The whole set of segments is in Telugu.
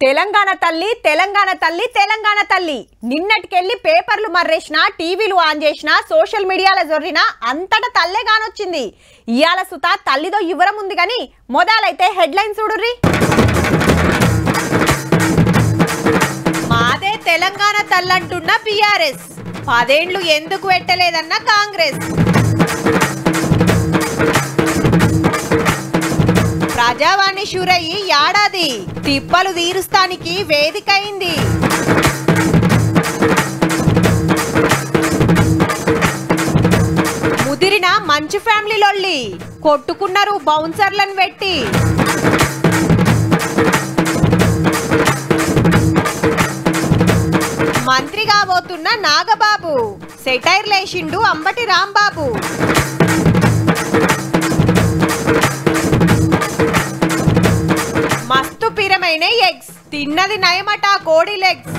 తెలంగాణ తల్లి తెలంగాణ తల్లి తెలంగాణ తల్లి నిన్నటికెళ్ళి పేపర్లు మర్రేసినా టీవీలు ఆన్ చేసినా సోషల్ మీడియాలో జొర్రినా అంతటా తల్లే గానొచ్చింది. ఇయాల సుత తల్లిదో వివరం ఉంది గాని మొదలైతే హెడ్లైన్ చూడుర్రి. మాదే తెలంగాణ తల్లంటున్న బీఆర్ఎస్, 10 ఏళ్లు ఎందుకు పెట్టలేదన్న కాంగ్రెస్. ప్రజావాణి షురయ్యి ఏడాది తిప్పలు తీరుస్తానికి వేదికైంది. ముదిరిన మంచి ఫ్యామిలీ లొల్లి కొట్టుకున్నారు బౌన్సర్లను పెట్టి. మంత్రి కాబోతున్న నాగబాబు సెటైర్ లేచిండు అంబటి రాంబాబు. మస్తు పిరమైన ఎగ్స్ తిన్నది నయమట కోడి లెగ్స్.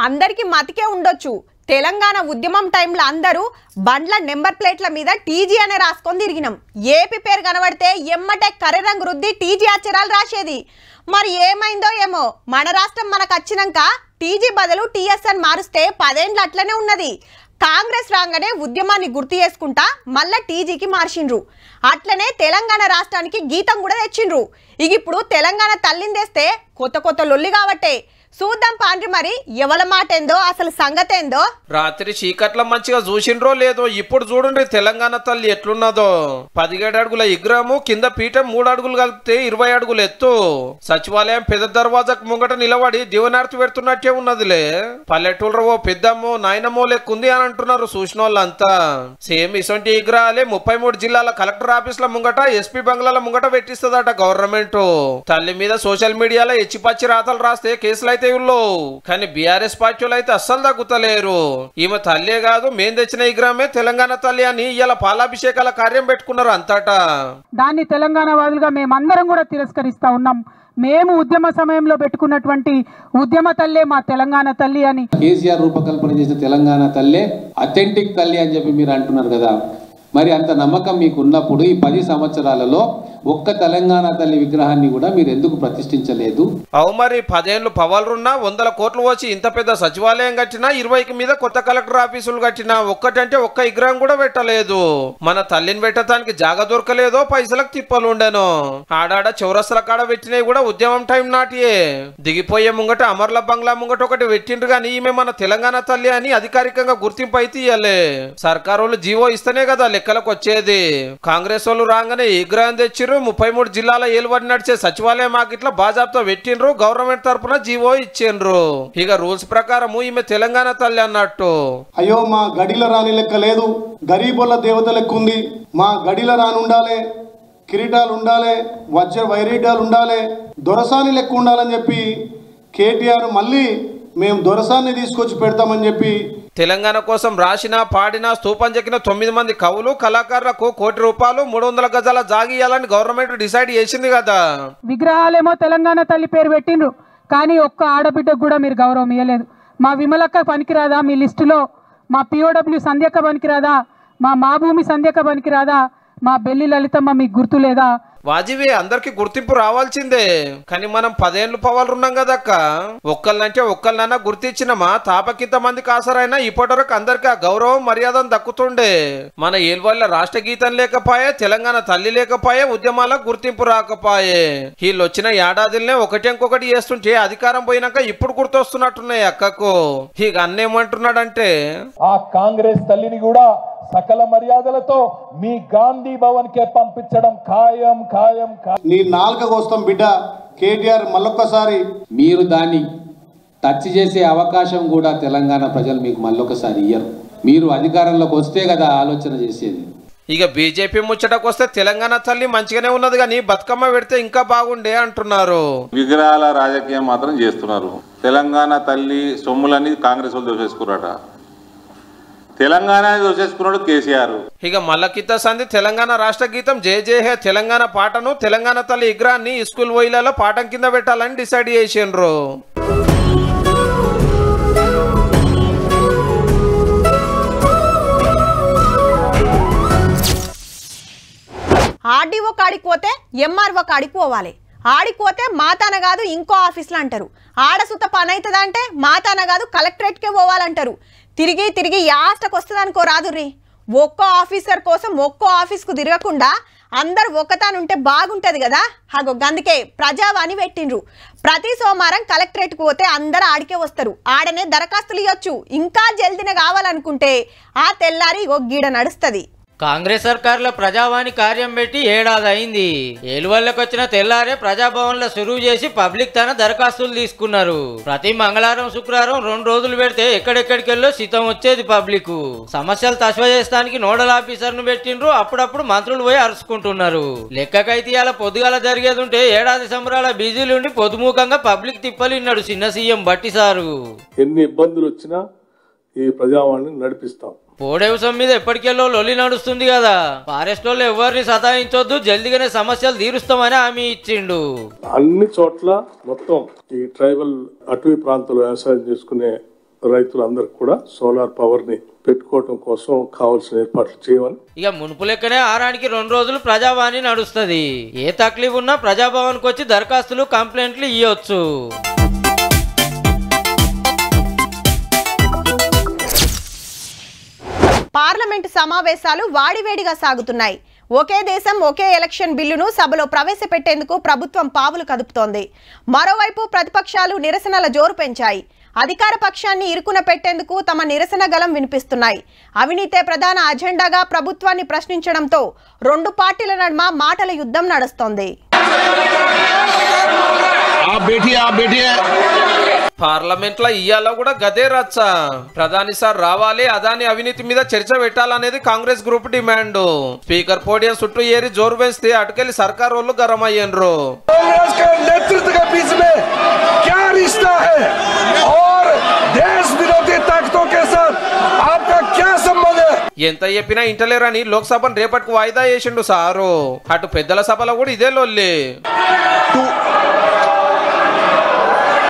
అందరికి మతికే ఉండొచ్చు, తెలంగాణ ఉద్యమం టైంలో అందరూ బండ్ల నెంబర్ ప్లేట్ల మీద టీజీ అనే రాసుకొని తిరిగినాం. ఏపీ పేరు కనబడితే ఎమ్మటే కర్రె రంగు రుద్ది టీజీ అక్షరాలు రాసేది. మరి ఏమైందో ఏమో, మన రాష్ట్రం మనకు వచ్చినాక టీజీ బదులు టీఎస్ అని మారుస్తే 10 ఏళ్ళు అట్లనే ఉన్నది. కాంగ్రెస్ రాగానే ఉద్యమాన్ని గుర్తు చేసుకుంటా మళ్ళా టీజీకి మార్చిండ్రు. అట్లనే తెలంగాణ రాష్ట్రానికి గీతం కూడా తెచ్చిండ్రు. ఇక ఇప్పుడు తెలంగాణ తల్లిని తెస్తే కొత్త కొత్త లొల్లి కాబట్టే. చూద్దాం పాండ్రి మరి ఎవల మాట ఏందో అసలు సంగతి ఏందో. రాత్రి చీకట్ల మంచిగా చూసిండ్రో లేదో ఇప్పుడు చూడండి తెలంగాణ తల్లి ఎట్లున్నదో. 17 అడుగుల విగ్రహము, కింద పీఠం 3 అడుగులు కలిపితే 20 అడుగులు ఎత్తు. సచివాలయం పెద్ద దర్వాజాకు ముంగట నిలబడి దీవనార్తి పెడుతున్నట్టే ఉన్నదిలే. పల్లెటూళ్ళో ఓ పెద్దమ్మో నాయనమో లెక్కుంది అని అంటున్నారు చూసిన వాళ్ళంతా. సేమ్ ఇసొంటి విగ్రహాలే 33 జిల్లాల కలెక్టర్ ఆఫీసుల ముంగట, ఎస్పీ బంగ్లాల ముంగట పెట్టిస్తుందట గవర్నమెంట్. తల్లి మీద సోషల్ మీడియాలో ఎచ్చిపచ్చి రాతలు రాస్తే కేసులు అయితే కానీ బీఆర్ఎస్ పార్టీలు అయితే అస్సలు తగ్గుతలేరు. ఈమె తల్లే కాదు, మేం తెచ్చిన విగ్రహమే తెలంగాణ తల్లి అని ఇలా పాలాభిషేకాల కార్యం పెట్టుకున్నారు అంతటా. దాన్ని తెలంగాణ వాదులుగా మేమందరం కూడా తిరస్కరిస్తా ఉన్నాం. మేము ఉద్యమ సమయంలో పెట్టుకున్నటువంటి ఉద్యమ తల్లే మా తెలంగాణ తల్లి అని. కేసీఆర్ రూపకల్పన చేసిన తెలంగాణ తల్లే అథెంటిక్ తల్లి అని చెప్పి మీరు అంటున్నారు కదా. మరి అంత నమ్మకం మీకు ఉన్నప్పుడు ఈ 10 సంవత్సరాలలో ఒక్క తెలంగాణ తల్లి విగ్రహాన్ని కూడా మీరు ఎందుకు ప్రతిష్ఠించలేదు? అవు మరి 10 ఏళ్ళు పవర్లున్నా 100 కోట్లు వచ్చి ఇంత పెద్ద సచివాలయం కట్టినా, 20కి మీద కొత్త కలెక్టర్ ఆఫీసులు కట్టినా ఒక్కటంటే ఒక్క విగ్రహం కూడా పెట్టలేదు. మన తల్లిని పెట్టడానికి జాగ దొరకలేదో పైసలకు తిప్పలు ఉండేనో. ఆడాడ చౌరస్తల కాడ పెట్టినవి కూడా ఉద్యమం టైం నాటియే. దిగిపోయే ముంగట అమర్ల బంగ్లా ముంగట ఒకటి పెట్టిండ్రు గాని ఈమె మన తెలంగాణ తల్లి అని అధికారికంగా గుర్తింపు అయితే ఇయ్యలే. సర్కారు వాళ్ళు జీవో ఇస్తేనే కదా లెక్కలకు వచ్చేది. కాంగ్రెస్ వాళ్ళు రాగానే విగ్రహం తెచ్చిర్రు. 33 జిల్లాల ఏలుబడి నడిచే సచివాలయం మాకిట్లా బాజాబ్తో పెట్టిండ్రు. గవర్నమెంట్ తరఫున జీవో ఇచ్చిండ్రు. ఇక రూల్స్ ప్రకారం ఈమె తెలంగాణ తల్లి అన్నట్టు. అయ్యో మా గడిల రాని లెక్క లేదు, గరీబుల దేవత లెక్క ఉంది. మా గడిల రాని ఉండాలి, కిరీటాలు ఉండాలి, వజ్ర వైరీటాలు ఉండాలి, దొరసాని లెక్క ఉండాలని చెప్పి కేటీఆర్ మళ్ళీ మేము దొరసాన్ని తీసుకొచ్చి పెడతామని చెప్పి తెలంగాణ కోసం రాసిన పాడిన స్తూపం చెక్కిన 9 మంది కవులు కళాకారులకు 1 కోటి రూపాయలు 300 గజాల జాగియాలని గవర్నమెంట్ డిసైడ్ చేసింది కదా. విగ్రహాలేమో తెలంగాణ తల్లి పేరు పెట్టిండ్రు, కానీ ఒక్క ఆడబిడ్డకు కూడా మీరు గౌరవం ఇవ్వలేదు. మా విమలక్క పనికిరాదా మీ లిస్టులో? మా పిఓడబ్ల్యూ సంధ్యక్క పనికిరాదా? మా భూమి సంధ్యక్క పనికిరాదా? మా బెల్లి లలితమ్మ మీకు గుర్తు లేదా? వాజివే అందరికి గుర్తింపు రావాల్సిందే. కానీ మనం 10 ఏళ్ళు పవర్లు ఉన్నాం కదక్క. ఒక్కళ్ళంటే ఒక్కళ్ళనన్నా గుర్తించినమా? తాపకింత మంది కాసరైనా ఇప్పటివరకు అందరికి ఆ గౌరవం మర్యాదను దక్కుతుండే. మన ఏల్వల్ల రాష్ట్ర గీతం లేకపోయే, తెలంగాణ తల్లి లేకపోయే, ఉద్యమాలకు గుర్తింపు రాకపోయే. వీళ్ళు వచ్చిన ఏడాదిలనే ఒకటి చేస్తుంటే అధికారం పోయినాక ఇప్పుడు గుర్తొస్తున్నట్టున్నాయి అక్కకు. ఇక అన్నేమంటున్నాడంటే, ఆ కాంగ్రెస్ తల్లిని కూడా సకల మర్యాదలతో మీ గాంధీ భవన్ కే పంపించడం ఖాయం ఖాయం. నీ నాలుక కోసం బిడ్డ కేటీఆర్ మళ్ళొక్కసారి మీరు దాన్ని టచ్ చేసే అవకాశం కూడా తెలంగాణ ప్రజలు మీకు మళ్ళొకసారి ఇయ్యరు. మీరు అధికారంలోకి వస్తే కదా ఆలోచన చేసేది. ఇక బీజేపీ ముచ్చటకు వస్తే తెలంగాణ తల్లి మంచిగానే ఉన్నది కానీ బతుకమ్మ పెడితే ఇంకా బాగుండే అంటున్నారు. విగ్రహాల రాజకీయం మాత్రం చేస్తున్నారు. తెలంగాణ తల్లి సొమ్ములని కాంగ్రెస్ వాళ్ళు దోచేసుకున్నారట. తెలంగాణ దోచేసుకున్నాడు కేసీఆర్. ఇక మల్లకిత్త సంధి తెలంగాణ రాష్ట్ర గీతం జయ జయ హే తెలంగాణ పాటను తెలంగాణ తల్లి విగ్రహాన్ని స్కూల్ పోయిలలో పాఠం కింద పెట్టాలని డిసైడ్ చేసిండ్రు. ఆర్డీఓ కాడికి పోతే ఎంఆర్ఓ కాడికి పోవాలి. ఆడిపోతే మాతాన కాదు ఇంకో ఆఫీస్లో అంటారు, ఆడసుత పని అవుతుందా అంటే మాతాన కాదు కలెక్టరేట్కే పోవాలంటారు. తిరిగి తిరిగి యాస్టకు వస్తుంది అనుకో రాదుర్రి. ఒక్కో ఆఫీసర్ కోసం ఒక్కో ఆఫీస్కు తిరగకుండా అందరు ఒక్కతానుంటే బాగుంటుంది కదా. అందుకే ప్రజావాణి పెట్టిండ్రు. ప్రతి సోమవారం కలెక్టరేట్కి పోతే అందరు ఆడికే వస్తారు, ఆడనే దరఖాస్తులు ఇవ్వచ్చు. ఇంకా జల్దిన కావాలనుకుంటే ఆ తెల్లారి గీడ నడుస్తుంది. కాంగ్రెస్ సర్కార్లో ప్రజావాణి కార్యం పెట్టి ఏడాది అయింది. ఏలువల్లకు వచ్చిన తెల్లారే ప్రజాభవన్లో సురువు చేసి పబ్లిక్ తన దరఖాస్తులు తీసుకున్నారు. ప్రతి మంగళవారం శుక్రవారం 2 రోజులు పెడితే ఎక్కడెక్కడికెళ్ళో సితం వచ్చేది పబ్లిక్. సమస్యలు తస్వ చేస్తానికి నోడల్ ఆఫీసర్ ను పెట్టిండ్రు. అప్పుడప్పుడు మంత్రులు పోయి అరుచుకుంటున్నారు. లెక్కకైతే ఇలా పొద్దుగాల జరిగేది ఉంటే ఏడాది సంబరాల బిజీలుండి పొదుముఖంగా పబ్లిక్ తిప్పలిన్నాడు చిన్న సీఎం బట్టి సారు. ఎన్ని ఇబ్బందులు వచ్చినా ఈ ప్రజావాణిని నడిపిస్తాం. పోడేవసం మీద ఎప్పటికెళ్ళో లొల్లి నడుస్తుంది కదా. ఫారెస్ట్ వాళ్ళు ఎవరిని సతాయించొద్దు, జల్దిగానే సమస్యలు తీరుస్తామని హామీ ఇచ్చిండు. అన్ని చోట్ల మొత్తం ఈ ట్రైబల్ అటవీ ప్రాంతాల్లో వ్యవసాయం చేసుకునే రైతులందరూ కూడా సోలార్ పవర్ ని పెట్టుకోవడం కోసం కావాల్సిన ఏర్పాట్లు చేయమని. ఇక మునుపు లెక్కనే ఆరానికి 2 రోజులు ప్రజావాణి నడుస్తుంది. ఏ తక్లీఫ్ ఉన్నా ప్రజాభవన్కి వచ్చి దరఖాస్తులు కంప్లైంట్లు ఇవ్వచ్చు. పార్లమెంటు సమావేశాలు వాడివేడిగా సాగుతున్నాయి. ఒకే దేశం ఒకే ఎలక్షన్ బిల్లును సభలో ప్రవేశపెట్టేందుకు ప్రభుత్వం పావులు కదుపుతోంది. మరోవైపు ప్రతిపక్షాలు నిరసనల జోరు పెంచాయి. అధికార పక్షాన్ని ఇరుకున పెట్టేందుకు తమ నిరసన గలం వినిపిస్తున్నాయి. అవినీతే ప్రధాన అజెండాగా ప్రభుత్వాన్ని ప్రశ్నించడంతో 2 పార్టీల నడుమ మాటల యుద్ధం నడుస్తోంది. పార్లమెంట్ లో ఇయ్యాల కూడా గదే రచ్చ. ప్రధాని సార్ రావాలి, అదాని అవినీతి మీద చర్చ పెట్టాలనేది Congress group demand. Speaker podium చుట్టూ ఏరి జోరు పెంచితే అటుకెళ్లి సర్కార్ వాళ్ళు గరం అయ్యిండ్రు. ఎంత చెప్పినా ఇంటలేరని లోక్సభను రేపటికి వాయిదా చేసిండు సారు. అటు పెద్దల సభలో కూడా ఇదే లొల్లి.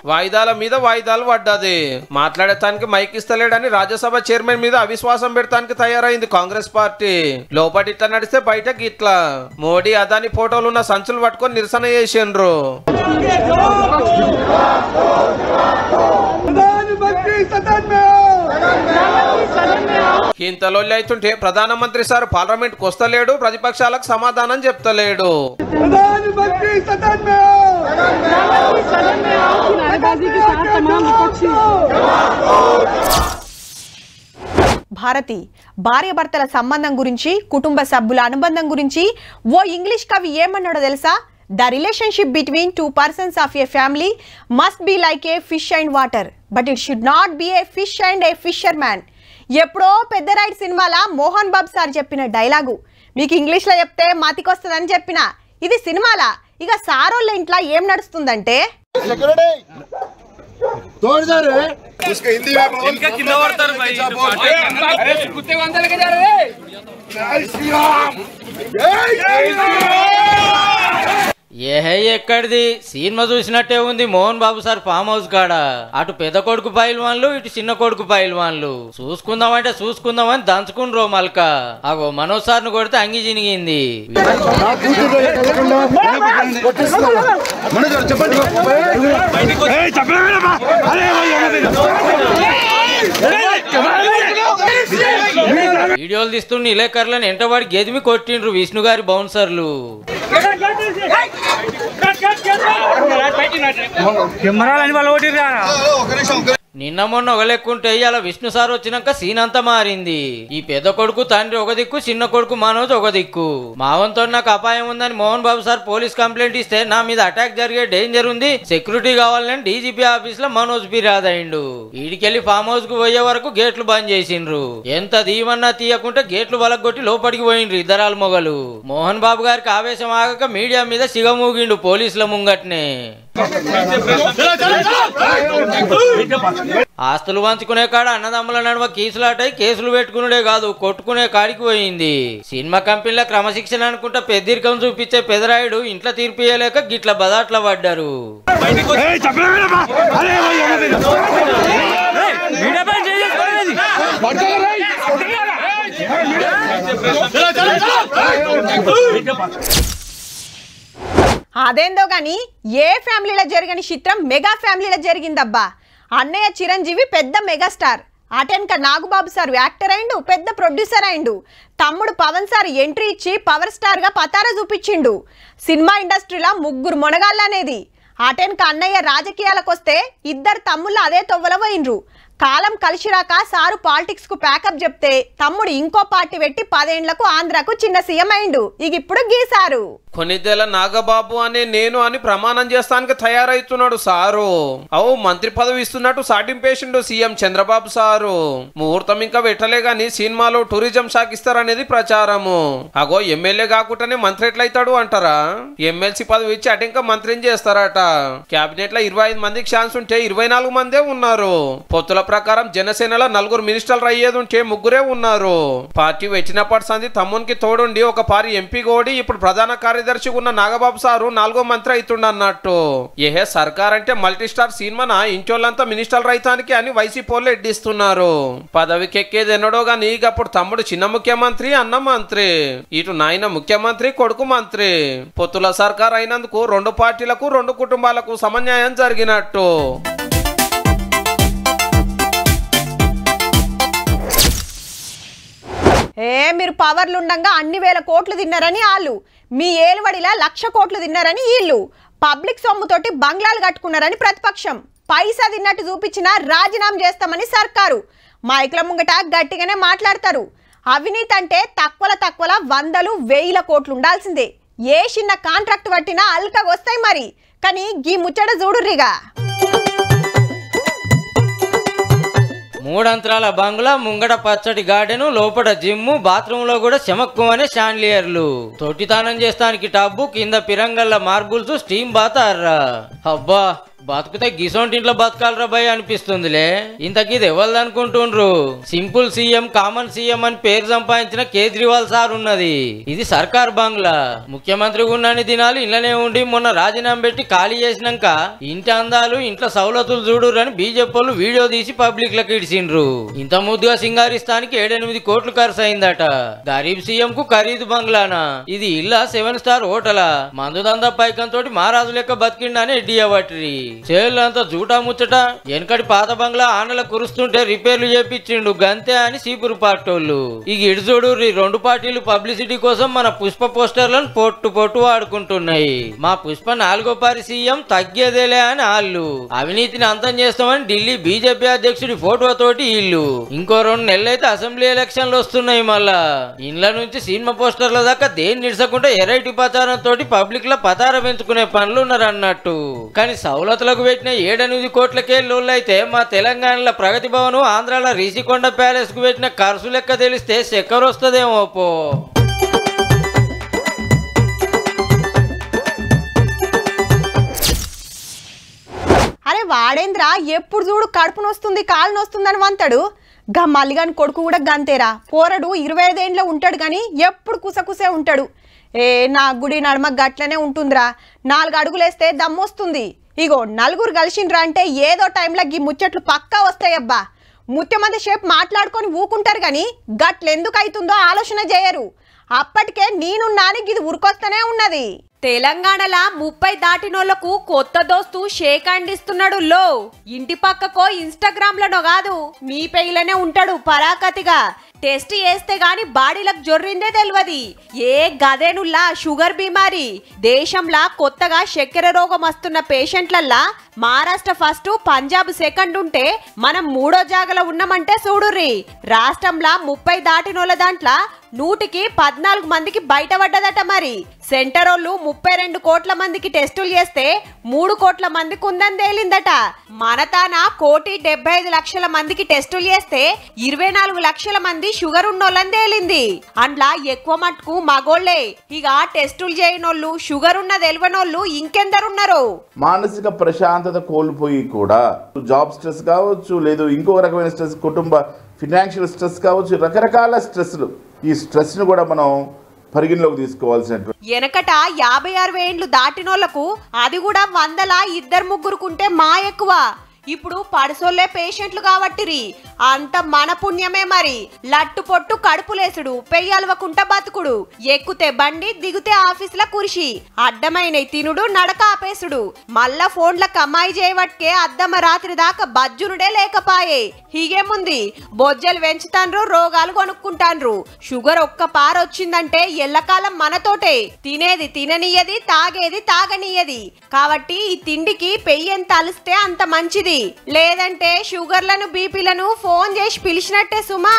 వాయిదాల మీద వాయిదాలు పడ్డది. మాట్లాడటానికి మైక్ ఇస్తలేడని రాజ్యసభ చైర్మన్ మీద అవిశ్వాసం పెడతానికి తయారైంది కాంగ్రెస్ పార్టీ. లోపటి ఇట్లా నడిస్తే బయటకి ఇట్లా. మోడీ అదాని ఫోటోలు ఉన్న సంచులు పట్టుకొని నిరసన చేసిండ్రు. ఇంతలోళ్ళు అవుతుంటే ప్రధానమంత్రి సార్ పార్లమెంట్ కు వస్తలేడు, ప్రతిపక్షాలకు సమాధానం చెప్తలేడు. భారతి భార్యాభర్తల సంబంధం గురించి, కుటుంబ సభ్యుల అనుబంధం గురించి ఓ ఇంగ్లీష్ కవి ఏమన్నాడో తెలుసా? The relationship between 2 persons of a family must be like a fish and water, but it should not be a fish and a fisherman. ఎప్పుడో పెద్ద రైట్ సినిమాలో మోహన్ బాబు సార్ చెప్పిన డైలాగు మీకు ఇంగ్లీష్లో చెప్తే మాతికొస్తుందని చెప్పిన. ఇది సినిమాలా. ఇక సారోళ్ళ ఇంట్లో ఏం నడుస్తుందంటే ఏహే ఎక్కడిది సినిమా చూసినట్టే ఉంది Mohan Babu sir farm house కాడ. అటు పెద్ద కొడుకు పైల్వాన్లు, ఇటు చిన్న కొడుకు పైల్వాన్లు. చూసుకుందామంటే చూసుకుందామని దంచుకుండ్రో మల్క. అగో మనోజ్ సార్ ను కొడితే అంగి చినిగింది. వీడియోలు తీస్తుండే ఇలేకర్లను ఎంటవాడి గెదిమి కొట్టిండ్రు విష్ణు గారి బౌన్సర్లు. నిన్న మొన్న ఒక లెక్కుంటే ఇలా విష్ణు సార్ వచ్చినాక సీన్ అంతా మారింది. ఈ పెద్ద కొడుకు తండ్రి ఒక దిక్కు, చిన్న కొడుకు మనోజ్ ఒక దిక్కు. మావంతో నాకు అపాయం ఉందని Mohan Babu sir police complaint ఇస్తే నా మీద అటాక్ జరిగే డేంజర్ ఉంది, సెక్యూరిటీ కావాలని డీజీపీ ఆఫీస్ లో మనోజ్ ఫిర్యాదు అయిండు. ఈడికెళ్లి ఫామ్ హౌస్ కు పోయే వరకు గేట్లు బంద్ చేసిండ్రు. ఎంత తీయమన్నా తీయకుంటే గేట్లు వలగొట్టి లోపలికి పోయిండ్రు ఇద్దరాలు మొగలు. మోహన్ బాబు గారికి ఆవేశం ఆగక మీడియా మీద సిగమూగిండు పోలీసుల ముంగట్నే. ఆస్తులు పంచుకునే కాడ అన్నదమ్ముల నడుమ కీసులాటై కేసులు పెట్టుకునే కాదు కొట్టుకునే కాడికి పోయింది. సినిమా కంపెనీల క్రమశిక్షణ అనుకుంటా పెద్దరికం చూపించే పెదరాయుడు ఇంట్లో తీర్పియలేక గిట్ల బదాట్ల పడ్డారు. అదేందో గాని ఏ ఫ్యామిలీలో జరిగిన చిత్రం మెగా ఫ్యామిలీలో జరిగిందబ్బా. అన్నయ్య చిరంజీవి పెద్ద మెగాస్టార్, అటెన్క నాగబాబు సార్ యాక్టర్ అయిండు, పెద్ద ప్రొడ్యూసర్ అయిండు. తమ్ముడు పవన్ సార్ ఎంట్రీ ఇచ్చి పవర్ స్టార్ గా పతారా చూపించిండు. సినిమా ఇండస్ట్రీలో ముగ్గురు మొనగాళ్ళనేది. అటెన్క అన్నయ్య రాజకీయాలకు వస్తే ఇద్దరు తమ్ముళ్ళు అదే తొవ్వల పోయిండ్రు. కాలం కలిసిరాక సారు పాలిటిక్స్ కు ప్యాకప్ చెప్తే తమ్ముడు ఇంకో పార్టీ పెట్టి 10 ఏళ్లకు ఆంధ్రాకు చిన్న సీఎం అయిండు. ఇక ఇప్పుడు గీసారు. కొన్నిదేళ్ల నాగబాబు అనే నేను అని ప్రమాణం చేస్తానికి తయారైతున్నాడు సారు. అవు మంత్రి పదవి ఇస్తున్నట్టు సాటింపేసిండు సీఎం చంద్రబాబు సారు. ముహూర్తం ఇంకా పెట్టలే గాని సినిమాలో టూరిజం శాఖ ఇస్తారనేది ప్రచారము. అగో ఎమ్మెల్యే కాకుండానే మంత్రి ఎట్లయితాడు అంటారా? ఎమ్మెల్సీ పదవి ఇచ్చి అటు ఇంకా మంత్రిని చేస్తారట. కేబినెట్ లో 25 మందికి ఛాన్స్ ఉంటే 24 మందే ఉన్నారు. పొత్తుల ప్రకారం జనసేనలో 4 మినిస్టర్లు అయ్యేది ఉంటే 3 ఉన్నారు. పార్టీ వచ్చినప్పటి సంది తమ్మునికి తోడుండి ఒక పారి ఎంపీ కోడి ఇప్పుడు ప్రధాన కార్యదర్శి ఉన్న నాగబాబు సారు 4వ మంత్రి అవుతుండన్నట్టు. ఏహే సర్కార్ అంటే మల్టీ స్టార్ సినిమానా ఇంటోళ్ళంతా మినిస్టర్లు రైతానికి అని వైసీపీ వాళ్ళు ఎడ్డిస్తున్నారు. పదవికి ఎక్కేది ఎన్నడో గానీ అప్పుడు తమ్ముడు చిన్న ముఖ్యమంత్రి, అన్న మంత్రి, ఇటు నాయన ముఖ్యమంత్రి, కొడుకు మంత్రి. పొత్తుల సర్కార్ అయినందుకు 2 పార్టీలకు 2 కుటుంబాలకు సమన్యాయం జరిగినట్టు. మీరు పవర్లు ఉండగా అన్ని వేల కోట్లు తిన్నారని వాళ్ళు, మీ ఏలువడిలా 1,00,000 కోట్లు తిన్నారని వీళ్ళు, పబ్లిక్ సొమ్ముతోటి బంగ్లాలు కట్టుకున్నారని ప్రతిపక్షం, పైసా తిన్నట్టు చూపించినా రాజీనామా చేస్తామని సర్కారు. మైకుల ముంగట గట్టిగానే మాట్లాడతారు. అవినీతి అంటే తక్కువ 100,000 కోట్లు ఉండాల్సిందే. ఏ చిన్న కాంట్రాక్ట్ పట్టినా అల్కగా వస్తాయి మరి. కానీ గీ ముచ్చట చూడుర్రిగా. 3 అంతరాల బంగ్లా, ముంగట పచ్చటి గార్డెన్, లోపల జిమ్, బాత్రూమ్ లో కూడా చెమక్కుమనే షాండ్లియర్లు, తొట్టితానం చేస్తానికి టబ్బు, కింద పిరంగల్ల మార్బుల్స్, స్టీమ్ బాత్ అర్రా. అబ్బా బతుకుతే గిసొంటింట్లో బతకాలరా భయ్ అనిపిస్తుందిలే. ఇంతకీది ఎవరిది అనుకుంటుండ్రు? సింపుల్ సీఎం, కామన్ సీఎం అని పేరు సంపాదించిన కేజ్రీవాల్ సార్ ఉన్నది. ఇది సర్కార్ బంగ్లా. ముఖ్యమంత్రి ఉన్నన్ని దినాలు ఇళ్లనే ఉండి మొన్న రాజీనామా పెట్టి ఖాళీ చేసినాక ఇంటి అందాలు, ఇంట్లో సౌలతులు చూడురని బీజేపీ వాళ్ళు వీడియో తీసి పబ్లిక్ లకు ఇడిచిండ్రు. ఇంత ముద్దుగా సింగారిస్తానికి 7-8 కోట్లు ఖర్చు అయిందట. గరీబ్ సీఎం కు ఖరీదు బంగ్లానా? ఇది ఇల్లా 7 స్టార్ హోటలా? మందు దందా పైకంతో మహారాజు లెక్క బతికిండని ఎడ్డియబట్టి చేళ్ళంతా జూటా ముచ్చట. వెనకటి పాత బంగ్లా ఆనల కురుస్తుంటే రిపేర్లు చేపించిండు గంతే అని సీపురు పార్టోళ్ళు. ఇక ఇడుజోడు 2 పార్టీలు పబ్లిసిటీ కోసం మన పుష్ప పోస్టర్లను పొట్టు వాడుకుంటున్నాయి. మా పుష్ప 4వ పారి సీఎం తగ్గేదేలే అని వాళ్ళు, అవినీతిని అంతం చేస్తామని ఢిల్లీ బీజేపీ అధ్యక్షుడి ఫోటో తోటి ఇల్లు. ఇంకో 2 నెలలైతే అసెంబ్లీ ఎలక్షన్లు వస్తున్నాయి. మళ్ళా ఇండ్ల నుంచి సినిమా పోస్టర్ల దాకా దేని నిడసకుండా ఎరైటీ ప్రచారం తోటి పబ్లిక్ లో పతార పెంచుకునే పనులు ఉన్నారు అన్నట్టు. కానీ సౌలతులకు పెట్టిన 7-8 కోట్లకే లోళ్ళైతే మా తెలంగాణలో ప్రగతి భవన్, ఆంధ్రాలో రిషికొండ ప్యాలెస్ కు పెట్టిన ఖర్చు లెక్క తెలిస్తే చక్కెర వస్తుందేమో పో. అరే వాడేంద్ర ఎప్పుడు చూడు కడుపు నొస్తుంది, కాలు నొస్తుందని వంతాడు. గా మల్లిగాని కొడుకు కూడా గంతేరా. పోరడు 25 ఏండ్లో ఉంటాడు కానీ ఎప్పుడు కుసకుసే ఉంటాడు. నా గుడి నడమ గట్లనే ఉంటుందిరా. 4 అడుగులేస్తే దమ్మొస్తుంది. ఇగో 4 కలిసిండ్రా అంటే ఏదో టైంలో గీ ముచ్చట్లు పక్కా వస్తాయబ్బా. ముత్యమంది షేప్ మాట్లాడుకొని ఊకుంటారు కానీ గట్లెందుకు అవుతుందో ఆలోచన చేయరు. అప్పటికే నేనున్నాని గిది ఉరికొస్తూనే ఉన్నది. తెలంగాణలో 30 దాటినోళ్లకు కొత్త దోస్తు షేక్ హ్యాండ్ ఇస్తున్నాడు. లో ఇంటి పక్కకో ఇన్స్టాగ్రామ్ లోనో కాదు, మీ పేయిలనే ఉంటాడు పరాకతిగా. టెస్ట్ చేస్తే గాని బాడీలకు జొర్రిందే తెలియదు. ఏ గదేనుల్లా షుగర్ బీమారి. దేశంలో కొత్తగా చక్కెర రోగం వస్తున్న పేషెంట్లల్లా మహారాష్ట్ర ఫస్ట్, పంజాబ్ సెకండ్ ఉంటే మనం 3వ జాగలో ఉన్నామంటే చూడుర్రి. రాష్ట్రంలో 30 దాటినోళ్ళ దాంట్లో 100కి 14 మందికి బయటపడ్డదట. మరి సెంటరోళ్ళు 32 కోట్ల మందికి టెస్టులు చేస్తే 3 కోట్ల మందికి ఉందని తేలిందట. మన తాన 1,75,00,000 మందికి టెస్టులు చేస్తే 24 లక్షల మంది షుగర్ ఉన్నోళ్ళని తేలింది. అందులో ఎక్కువ మట్టుకు మగోళ్లే. ఇక టెస్టులు చేయనోళ్ళు, షుగర్ ఉన్న తెలియనోళ్ళు ఇంకెందరున్నారు? మానసిక ప్రశాంతత కోల్పోయి కూడా జాబ్ స్ట్రెస్ కావచ్చు, లేదు ఇంకో రకమైన స్ట్రెస్, కుటుంబ ఫినాన్షియల్ స్ట్రెస్ కావచ్చు, రకరకాల స్ట్రెస్లు. ఈ స్ట్రెస్ ను కూడా మనం పరిగణలోకి తీసుకోవాల్సినటువంటి. వెనకట 50-60 ఏండ్లు దాటినోళ్లకు అది కూడా 100లా 2-3 కుంటే మా ఎక్కువ. ఇప్పుడు పడసోళ్లే పేషెంట్లు కాబట్టిరి అంత మన పుణ్యమే మరి. లట్టు పొట్టు కడుపులేసుడు, పెయ్యలవకుంట బతుకుడు, ఎక్కుతే బండి దిగుతే ఆఫీసుల కురిసి, అడ్డమైన తినుడు నడక ఆపేసుడు, మళ్ళా ఫోన్ల కమాయి చేయవట్కే అద్దమ రాత్రి దాకా బజ్జునుడే లేకపాయే. హీగేముంది, బొజ్జలు పెంచుతాన్రు, రోగాలు కొనుక్కుంటాన్రు. షుగర్ ఒక్క పారొచ్చిందంటే ఎల్లకాలం మనతోటే. తినేది తిననీయది, తాగేది తాగనీయది. కాబట్టి ఈ తిండికి పెయ్యి ఎంత అలిస్తే అంత మంచిది. లేదంటే షుగర్లను బీపీలను ఫోన్ చేసి పిలిచినట్టే సుమా.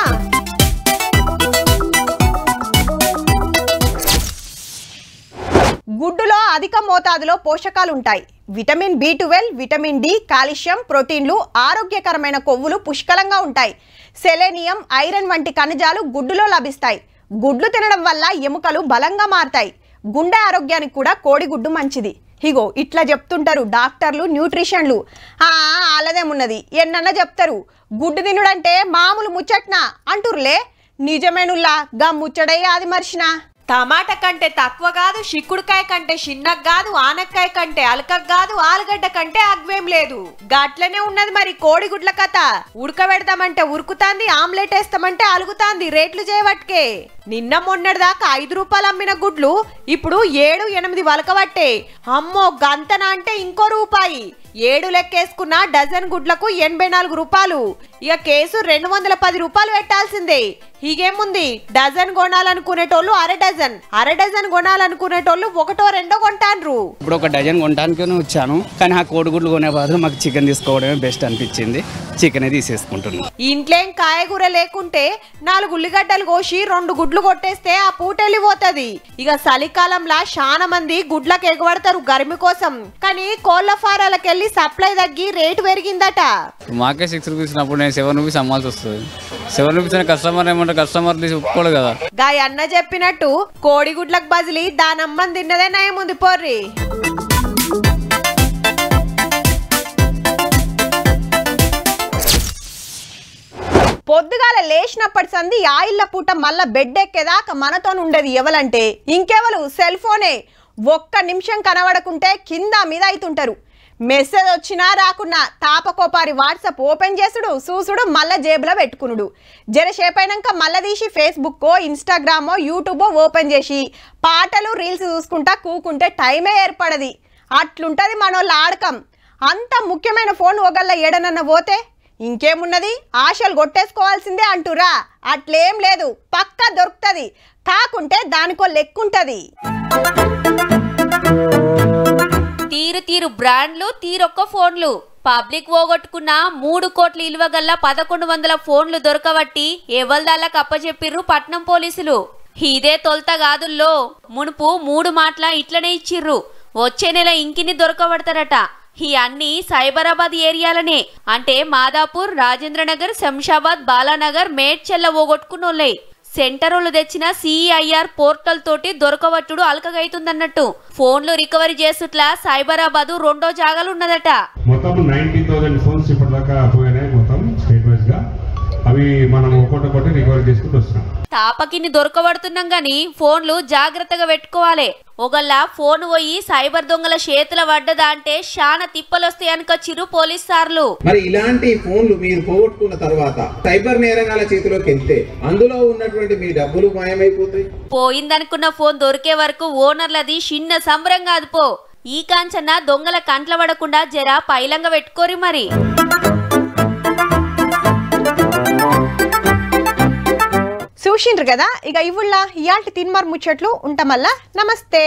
గుడ్డులో అధిక మోతాదులో పోషకాలు ఉంటాయి. Vitamin B12, vitamin D, calcium, ప్రోటీన్లు, ఆరోగ్యకరమైన కొవ్వులు పుష్కలంగా ఉంటాయి. సెలేనియం, ఐరన్ వంటి ఖనిజాలు గుడ్డులో లభిస్తాయి. గుడ్లు తినడం వల్ల ఎముకలు బలంగా మారతాయి. గుండె ఆరోగ్యానికి కూడా కోడిగుడ్డు మంచిది. ఇగో ఇట్లా చెప్తుంటారు డాక్టర్లు, న్యూట్రిషన్లు. ఆలదేమున్నది, ఎన్నన్నా చెప్తారు. గుడ్డు తినుడంటే మామూలు ముచ్చట్నా అంటుర్లే. నిజమేనుల్లా, గా ముచ్చడే అది మర్చినా. టమాటా కంటే తక్కువ కాదు, చిక్కుడుకాయ కంటే చిన్నగా కాదు, ఆనక్కాయ కంటే అలకగా కాదు, ఆలుగడ్డ కంటే అగ్వేం లేదు. గట్లనే ఉన్నది మరి కోడిగుడ్ల కథ. ఉడకబెడతామంటే ఉరుకుతాంది, ఆమ్లెట్ వేస్తామంటే అలుగుతాంది. రేట్లు చేయవట్కే. నిన్న మొన్నటి దాకా 5 రూపాయలు అమ్మిన గుడ్లు ఇప్పుడు 7-8 వలకబట్టే. అమ్మో గంతన అంటే ఇంకో రూపాయి. 7 లెక్కేసుకున్న డజన్ గుడ్లకు 84 రూపాయలు. ఇక కేసు 210 రూపాయలు పెట్టాల్సిందే. హీగేముంది, డజన్ కొనాలనుకునేటోళ్ళు అర డజన్ కొనాలనుకునేటోళ్ళు 1-2 కొంటాన్రు. ఇప్పుడు ఒక డజన్ కొనడానికి వచ్చాను, కానీ ఆ కోడిగుడ్లు కొనే బదులు మాకు చికెన్ తీసుకోవడమే బెస్ట్ అనిపించింది. చికెనే తీసేసుకుంటున్నాం. ఇంట్లేం కాయగూర లేకుంటే 4 ఉల్లిగడ్డలు కోసి 2 గుడ్లు కొట్టేస్తే ఆ పూట వెళ్ళిపోతుంది. ఇక చలికాలంలా చాలా మంది గుడ్లకు ఎగబడతారు గరిమి కోసం. కానీ కోళ్ల ఫారాలకెళ్ళి సప్లై తగ్గి రేటు పెరిగిందట. మాకే 6 రూపీస్ ఉన్నప్పుడు నేను 7 రూపీస్ అమ్మాల్సి వస్తుంది. 7 రూపీస్ అని కస్టమర్ ఏమంటే కస్టమర్ తీసి ఒప్పుకోడు కదా. గాయ అన్న చెప్పినట్టు కోడిగుడ్లకు బదిలీ దానమ్మని తిన్నదే నయముంది పోర్రి. పొద్దుగాల లేచినప్పటి సంది ఆయిల్ల పూట మళ్ళా బెడ్ ఎక్కేదాకా మనతో ఉండేది ఎవలంటే ఇంకెవలు, సెల్ ఫోనే. 1 నిమిషం కనబడకుంటే కింద మీద అవుతుంటారు. మెసేజ్ వచ్చినా రాకున్నా తాపకోపారి వాట్సాప్ ఓపెన్ చేసుడు, చూసుడు, మళ్ళా జేబులో పెట్టుకునుడు. జరసేపైనాక మళ్ళా తీసి ఫేస్బుక్కో, ఇన్స్టాగ్రామో, యూట్యూబో ఓపెన్ చేసి పాటలు, రీల్స్ చూసుకుంటా కూకుంటే టైమే ఏర్పడది. అట్లుంటది మనోళ్ళ ఆడకం. అంత ముఖ్యమైన ఫోన్ ఒకళ్ళ ఏడనన్న పోతే ఇంకేమున్నది, ఆశలు కొట్టేసుకోవాల్సిందే అంటురా. అట్లేం లేదు, పక్కా దొరుకుతుంది. కాకుంటే దానికో లెక్కుంటది. తీరు బ్రాండ్లు, తీరొక్క ఫోన్లు. పబ్లిక్ పోగొట్టుకున్న 3 కోట్ల ఇలువ గల్ల 1100 ఫోన్లు దొరకబట్టి ఎవల్దాళ్ళకు అప్పచెప్పిర్రు పట్నం పోలీసులు. ఇదే తొలత గాదుల్లో మునుపు 3 మాటల ఇట్లనే ఇచ్చిర్రు. వచ్చే నెల ఇంకిని దొరకబడతారట. ఈ అన్ని సైబరాబాద్ ఏరియాలనే. అంటే మాదాపూర్, రాజేంద్రనగర్, శంషాబాద్, బాలానగర్, మేడ్చెల్ల పోగొట్టుకున్నోళ్ళే. సెంటరోళ్ళు తెచ్చిన CIR పోర్టల్ తోటి దొరకవట్టుడు అల్కగైతుందన్నట్టు. ఫోన్లు రికవరీ చేసుట్లా సైబరాబాద్ 2వ జాగాలు ఉన్నదట. మొత్తం 90,000 ఫోన్స్ ఇప్పటిదాకా పోయినాయి మొత్తం స్టేట్ వైజ్ గా. అవి మనం ఒక్కొక్కటి రికవరీ చేసుకుంటూ వస్తున్నాం. తాపకిని దొరకబడుతున్నాం గాని ఫోన్లు జాగ్రత్తగా పెట్టుకోవాలి. ఒకళ్ళ ఫోన్ పోయి సైబర్ దొంగల చేతుల పడ్డదా అంటే శానా తిప్పలొస్తాయి అనుకొచ్చిర్రు పోలీస్ సార్లు. మరి ఇలాంటి ఫోన్లు మీరు పోగొట్టుకున్న తర్వాత సైబర్ నేరగాల చేతిలోకి వెళ్తే అందులో ఉన్నటువంటి మీ డబ్బులు మాయమైపోతాయి. పోయిందనుకున్న ఫోన్ దొరికే వరకు ఓనర్లది చిన్న సంబరం కాదు పో. ఈ కాంచన్న దొంగల కంట్ల పడకుండా జర పైలంగా పెట్టుకోరి మరి. చూసిండ్రు కదా. ఇక ఇవుళ్ళ ఇయాల్టి తిన్మార్ ముచ్చట్లు ఉంటామల్లా. నమస్తే.